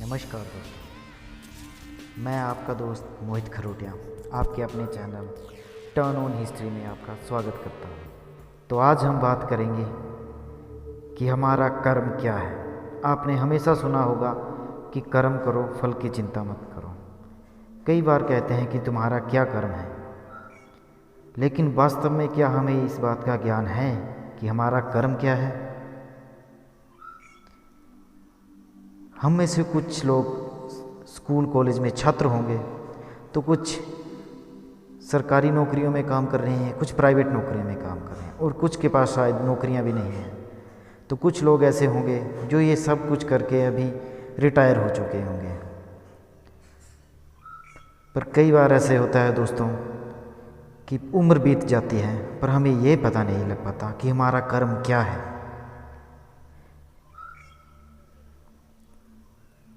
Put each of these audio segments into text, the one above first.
नमस्कार दोस्तों, मैं आपका दोस्त मोहित खरोटिया आपके अपने चैनल टर्न ऑन हिस्ट्री में आपका स्वागत करता हूँ। तो आज हम बात करेंगे कि हमारा कर्म क्या है। आपने हमेशा सुना होगा कि कर्म करो, फल की चिंता मत करो। कई बार कहते हैं कि तुम्हारा क्या कर्म है, लेकिन वास्तव में क्या हमें इस बात का ज्ञान है कि हमारा कर्म क्या है? हम में से कुछ लोग स्कूल कॉलेज में छात्र होंगे, तो कुछ सरकारी नौकरियों में काम कर रहे हैं, कुछ प्राइवेट नौकरियों में काम कर रहे हैं और कुछ के पास शायद नौकरियां भी नहीं हैं। तो कुछ लोग ऐसे होंगे जो ये सब कुछ करके अभी रिटायर हो चुके होंगे। पर कई बार ऐसे होता है दोस्तों कि उम्र बीत जाती है पर हमें ये पता नहीं लग पाता कि हमारा कर्म क्या है।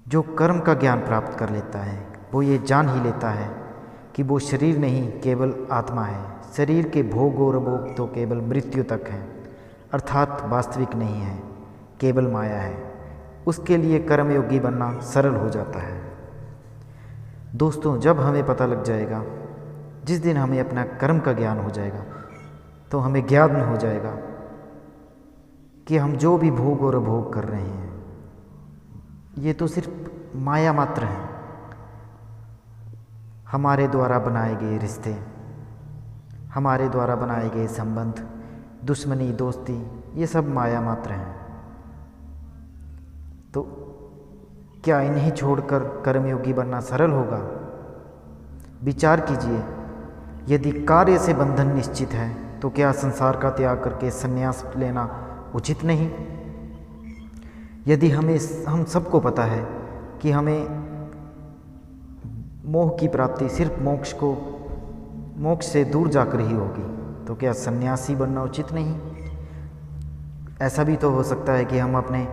जो कर्म का ज्ञान प्राप्त कर लेता है वो ये जान ही लेता है कि वो शरीर नहीं केवल आत्मा है। शरीर के भोग और भोग तो केवल मृत्यु तक हैं, अर्थात वास्तविक नहीं है, केवल माया है। उसके लिए कर्मयोगी बनना सरल हो जाता है। दोस्तों, जब हमें पता लग जाएगा, जिस दिन हमें अपना कर्म का ज्ञान हो जाएगा, तो हमें ज्ञान हो जाएगा कि हम जो भी भोग और अभोग कर रहे हैं ये तो सिर्फ माया मात्र है। हमारे द्वारा बनाए गए रिश्ते, हमारे द्वारा बनाए गए संबंध, दुश्मनी, दोस्ती, ये सब माया मात्र हैं। तो क्या इन्हें छोड़कर कर्मयोगी बनना सरल होगा? विचार कीजिए, यदि कार्य से बंधन निश्चित है तो क्या संसार का त्याग करके संन्यास लेना उचित नहीं? यदि हम सबको पता है कि हमें मोह की प्राप्ति सिर्फ मोक्ष से दूर जाकर ही होगी, तो क्या सन्यासी बनना उचित नहीं? ऐसा भी तो हो सकता है कि हम अपने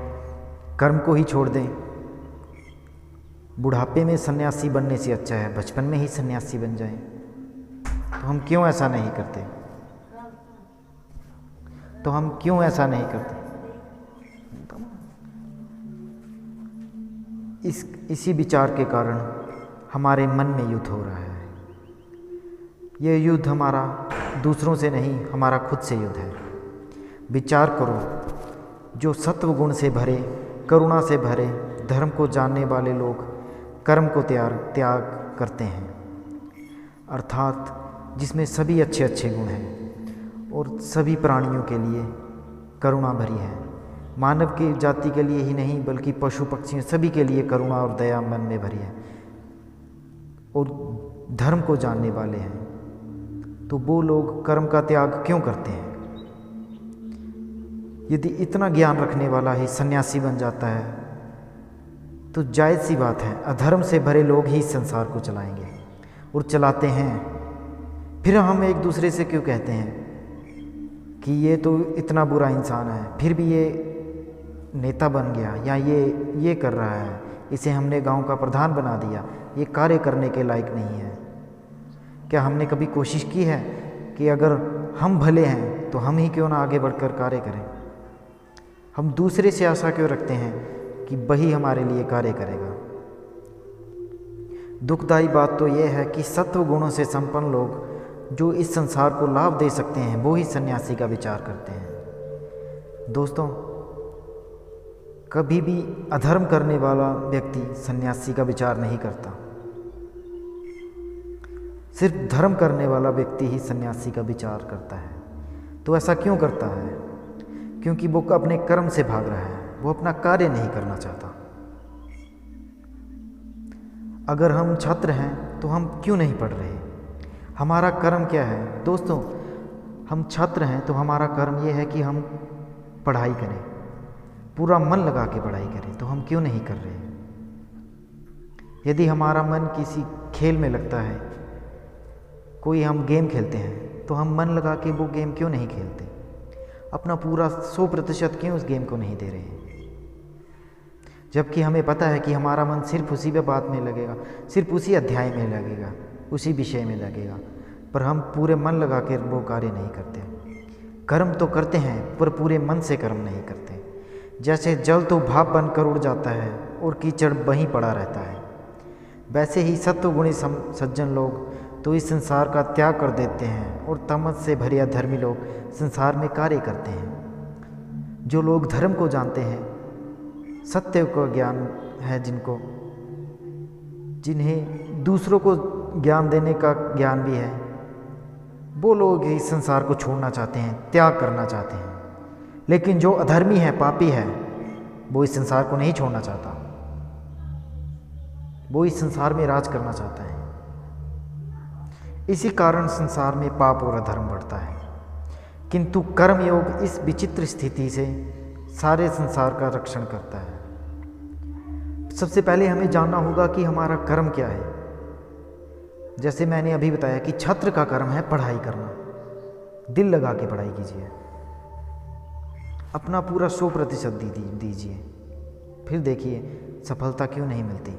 कर्म को ही छोड़ दें। बुढ़ापे में सन्यासी बनने से अच्छा है बचपन में ही सन्यासी बन जाएं। तो हम क्यों ऐसा नहीं करते? इसी विचार के कारण हमारे मन में युद्ध हो रहा है। यह युद्ध हमारा दूसरों से नहीं, हमारा खुद से युद्ध है। विचार करो, जो सत्व गुण से भरे, करुणा से भरे, धर्म को जानने वाले लोग कर्म को त्याग करते हैं, अर्थात जिसमें सभी अच्छे अच्छे गुण हैं और सभी प्राणियों के लिए करुणा भरी है। मानव की जाति के लिए ही नहीं बल्कि पशु पक्षियों सभी के लिए करुणा और दया मन में भरी है और धर्म को जानने वाले हैं। तो वो लोग कर्म का त्याग क्यों करते हैं? यदि इतना ज्ञान रखने वाला ही सन्यासी बन जाता है तो जायज़ सी बात है, अधर्म से भरे लोग ही संसार को चलाएंगे और चलाते हैं। फिर हम एक दूसरे से क्यों कहते हैं कि ये तो इतना बुरा इंसान है, फिर भी ये नेता बन गया, या ये कर रहा है, इसे हमने गांव का प्रधान बना दिया, ये कार्य करने के लायक नहीं है। क्या हमने कभी कोशिश की है कि अगर हम भले हैं तो हम ही क्यों ना आगे बढ़कर कार्य करें? हम दूसरे से आशा क्यों रखते हैं कि वही हमारे लिए कार्य करेगा? दुखदायी बात तो यह है कि सत्व गुणों से संपन्न लोग जो इस संसार को लाभ दे सकते हैं वो ही सन्यासी का विचार करते हैं। दोस्तों, कभी भी अधर्म करने वाला व्यक्ति सन्यासी का विचार नहीं करता। सिर्फ धर्म करने वाला व्यक्ति ही सन्यासी का विचार करता है। तो ऐसा क्यों करता है? क्योंकि वो अपने कर्म से भाग रहा है, वो अपना कार्य नहीं करना चाहता। अगर हम छात्र हैं तो हम क्यों नहीं पढ़ रहे? हमारा कर्म क्या है? दोस्तों, हम छात्र हैं तो हमारा कर्म ये है कि हम पढ़ाई करें, पूरा मन लगा के पढ़ाई करें। तो हम क्यों नहीं कर रहे? यदि हमारा मन किसी खेल में लगता है, कोई हम गेम खेलते हैं, तो हम मन लगा के वो गेम क्यों नहीं खेलते? अपना पूरा 100% क्यों उस गेम को नहीं दे रहे हैं? जबकि हमें पता है कि हमारा मन सिर्फ उसी बात में लगेगा, सिर्फ उसी अध्याय में लगेगा, उसी विषय में लगेगा, पर हम पूरे मन लगा के वो कार्य नहीं करते। कर्म तो करते हैं पर पूरे मन से कर्म नहीं करते। जैसे जल तो भाप बनकर उड़ जाता है, और कीचड़ वहीं पड़ा रहता है। वैसे ही सत्वगुणी सज्जन लोग तो इस संसार का त्याग कर देते हैं और तमस से भरे अधर्मी लोग संसार में कार्य करते हैं। जो लोग धर्म को जानते हैं, सत्य का ज्ञान है जिन्हें दूसरों को ज्ञान देने का ज्ञान भी है, वो लोग इस संसार को छोड़ना चाहते हैं, त्याग करना चाहते हैं। लेकिन जो अधर्मी है, पापी है, वो इस संसार को नहीं छोड़ना चाहता। वो इस संसार में राज करना चाहता है। इसी कारण संसार में पाप और अधर्म बढ़ता है। किंतु कर्मयोग इस विचित्र स्थिति से सारे संसार का रक्षण करता है। सबसे पहले हमें जानना होगा कि हमारा कर्म क्या है। जैसे मैंने अभी बताया कि छात्र का कर्म है पढ़ाई करना। दिल लगा के पढ़ाई कीजिए, अपना पूरा 100% दीजिए, फिर देखिए सफलता क्यों नहीं मिलती।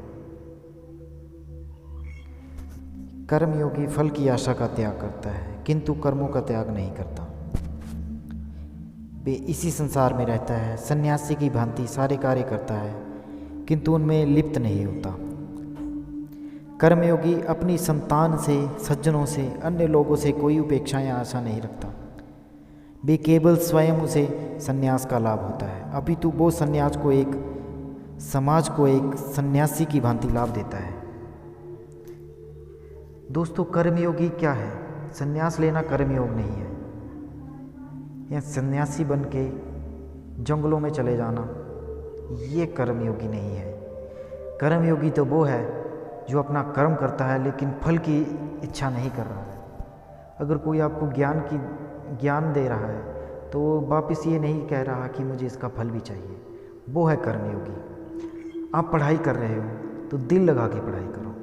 कर्मयोगी फल की आशा का त्याग करता है, किंतु कर्मों का त्याग नहीं करता। वे इसी संसार में रहता है, सन्यासी की भांति सारे कार्य करता है, किंतु उनमें लिप्त नहीं होता। कर्मयोगी अपनी संतान से, सज्जनों से, अन्य लोगों से कोई उपेक्षा या आशा नहीं रखता। वे केवल स्वयं उसे सन्यास का लाभ होता है, अपितु वो सन्यास को समाज को एक सन्यासी की भांति लाभ देता है। दोस्तों, कर्मयोगी क्या है? सन्यास लेना कर्मयोग नहीं है। या सन्यासी बन के जंगलों में चले जाना, ये कर्मयोगी नहीं है। कर्मयोगी तो वो है जो अपना कर्म करता है लेकिन फल की इच्छा नहीं कर रहा है। अगर कोई आपको ज्ञान दे रहा है तो वो वापस ये नहीं कह रहा कि मुझे इसका फल भी चाहिए, वो है कर्मयोगी। आप पढ़ाई कर रहे हो तो दिल लगा के पढ़ाई करो।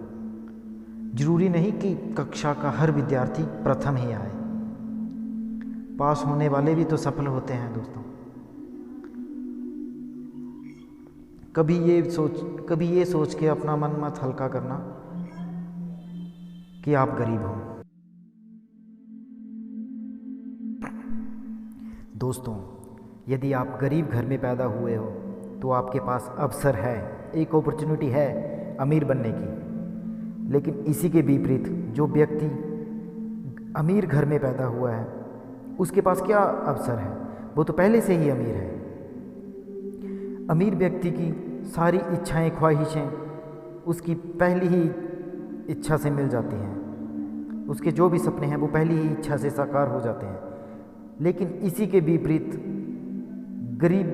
जरूरी नहीं कि कक्षा का हर विद्यार्थी प्रथम ही आए, पास होने वाले भी तो सफल होते हैं दोस्तों। कभी ये सोच के अपना मन मत हल्का करना कि आप गरीब हो। दोस्तों, यदि आप गरीब घर में पैदा हुए हो तो आपके पास अवसर है, एक अपॉर्चुनिटी है अमीर बनने की। लेकिन इसी के विपरीत जो व्यक्ति अमीर घर में पैदा हुआ है उसके पास क्या अवसर है? वो तो पहले से ही अमीर है। अमीर व्यक्ति की सारी इच्छाएं, ख्वाहिशें उसकी पहली ही इच्छा से मिल जाती हैं। उसके जो भी सपने हैं वो पहली ही इच्छा से साकार हो जाते हैं। लेकिन इसी के विपरीत गरीब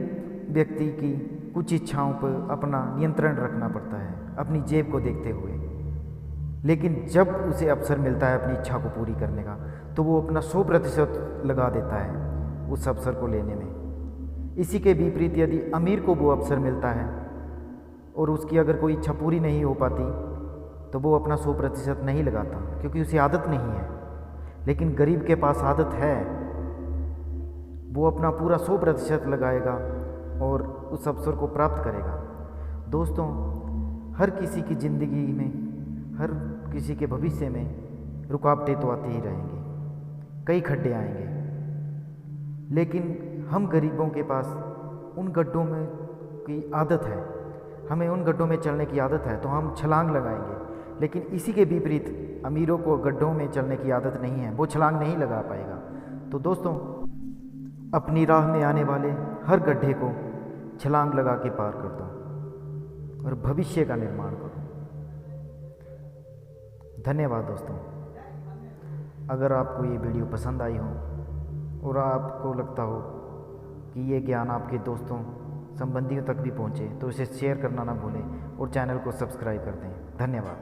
व्यक्ति की कुछ इच्छाओं पर अपना नियंत्रण रखना पड़ता है, अपनी जेब को देखते हुए। लेकिन जब उसे अवसर मिलता है अपनी इच्छा को पूरी करने का, तो वो अपना 100% लगा देता है उस अवसर को लेने में। इसी के विपरीत यदि अमीर को वो अवसर मिलता है और उसकी अगर कोई इच्छा पूरी नहीं हो पाती तो वो अपना 100% नहीं लगाता, क्योंकि उसे आदत नहीं है। लेकिन गरीब के पास आदत है, वो अपना पूरा 100% लगाएगा और उस अवसर को प्राप्त करेगा। दोस्तों, हर किसी की ज़िंदगी में, हर किसी के भविष्य में रुकावटें तो आती ही रहेंगी, कई खड्डे आएंगे। लेकिन हम गरीबों के पास उन गड्ढों में की आदत है, हमें उन गड्ढों में चलने की आदत है, तो हम छलांग लगाएंगे। लेकिन इसी के विपरीत अमीरों को गड्ढों में चलने की आदत नहीं है, वो छलांग नहीं लगा पाएगा। तो दोस्तों, अपनी राह में आने वाले हर गड्ढे को छलांग लगा के पार कर दो और भविष्य का निर्माण करो। धन्यवाद दोस्तों। अगर आपको ये वीडियो पसंद आई हो और आपको लगता हो कि ये ज्ञान आपके दोस्तों, संबंधियों तक भी पहुँचे, तो इसे शेयर करना ना भूलें और चैनल को सब्सक्राइब कर दें। धन्यवाद।